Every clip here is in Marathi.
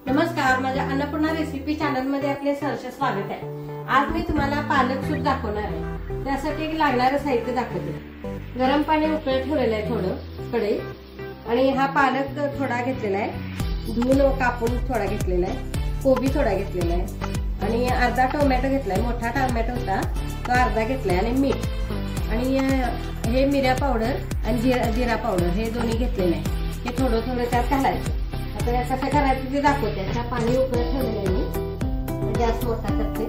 नमस्कार, माझ्या अन्नपूर्णा रेसिपी चॅनल मध्ये आपले सहर्ष स्वागत आहे। आज मी तुम्हाला पालक सूप दाखवणार आहे। त्यासाठी लागणारे साहित्य दाखवते। गरम पाणी उकळत ठेवलेलं आहे थोडं कढईत, आणि हा पालक थोडा घेतलेला आहे, धुवून कापून थोडा घेतलेला आहे, कोबी थोडा घेतलेला आहे, आणि अर्धा टोमॅटो घेतलाय, मोठा टोमॅटो होता तो अर्धा घेतलाय, आणि मीठ, आणि हे मिऱ्या पावडर आणि जिरा पावडर हे दोन्ही घेतलेले आहे। हे थोडं थोडं त्यात घालायचं। आता कसं करायचं ते दाखवते। आता पाणी उकळत ठेवलेलं आहे मी, गॅस मोठा करते,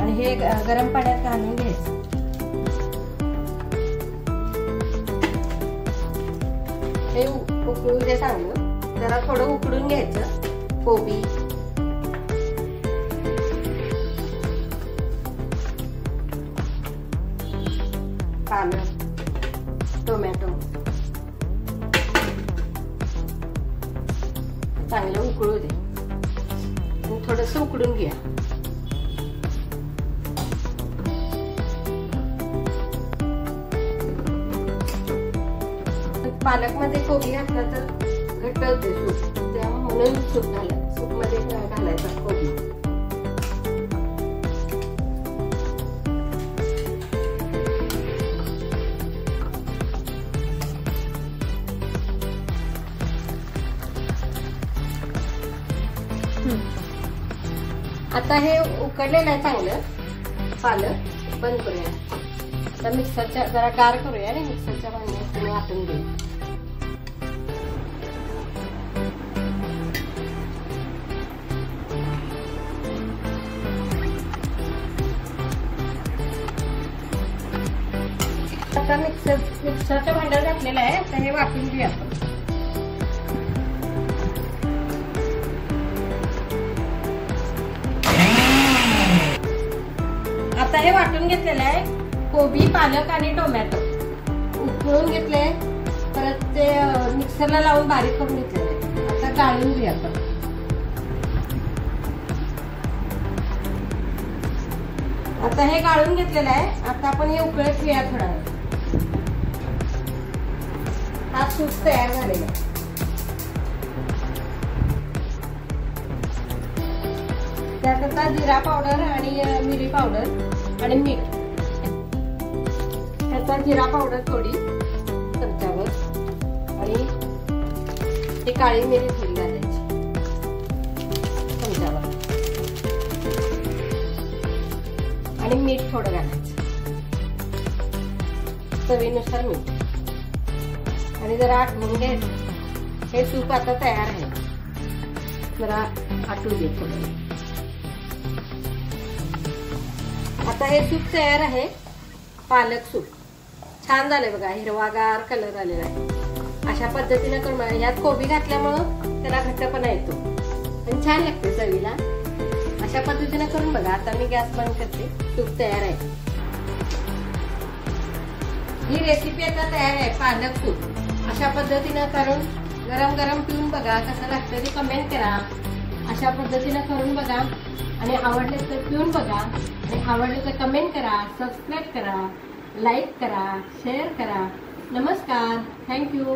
आणि हे गरम पाण्यात घालून घ्यायचं। हे उकळू दे चांगलं, जरा थोडं उकडून घ्यायचं। कोबी, पालक, टोमॅटो चांगलं उकळू दे, आणि थोडंसं उकडून घ्या। पालक मध्ये कोबी घातला तर घट्ट होते सूप, म्हणून सूप मध्ये घालायचा कोबी। आता हे उकडलेलं आहे चांगलं पालक, बंद करूया। आता मिक्सरच्या जरा गार करूया आणि मिक्सरच्या भांड्यात वाटून घेऊ। आता मिक्सरच्या भांड्यात घातलेलं आहे, आता हे वाटून घेऊया आपण। आता हे वाटून घेतलेलं आहे, कोबी, पालक आणि टोमॅटो उकळून घेतले, परत ते मिक्सरला लावून बारीक करून घेतलेलं आहे। आता गाळून घेऊया आपण। आता हे गाळून घेतलेलं आहे, आता आपण हे उकळत घेऊया थोडा वेळ। हा सूप तयार झालेला आहे। त्यात आता जिरा पावडर आणि मिरी पावडर आणि मीठ, त्याचा जिरा पावडर थोडी चमच्यावर, आणि ही काळी मिरी थोडी घालायची चमच्यावर, आणि मीठ थोडं घालायचं, चवीनुसार मीठ, आणि जरा आटवून घ्यायचं। हे सूप आता तयार आहे, जरा आटू दे थोडं। आता हे सूप तयार आहे, पालक सूप छान झालंय बघा, हिरवागार कलर आलेला आहे। अशा पद्धतीने करून बघा, यात कोबी घातल्यामुळं त्याला घट्टपणा येतो आणि छान लागते चवीला। अशा पद्धतीने करून बघा। आता मी गॅस बंद करते, सूप तयार आहे। ही रेसिपी आता तयार आहे, पालक सूप। अशा पद्धतीने करून गरम गरम पिऊन बघा, कसं लागतं ते कमेंट करा। अशा पद्धतीने करून बघा, आणि आवडले तर पिऊन बघा, आणि आवडले तर कमेंट करा, सबस्क्राईब करा, लाईक करा, शेअर करा। नमस्कार, थँक्यू।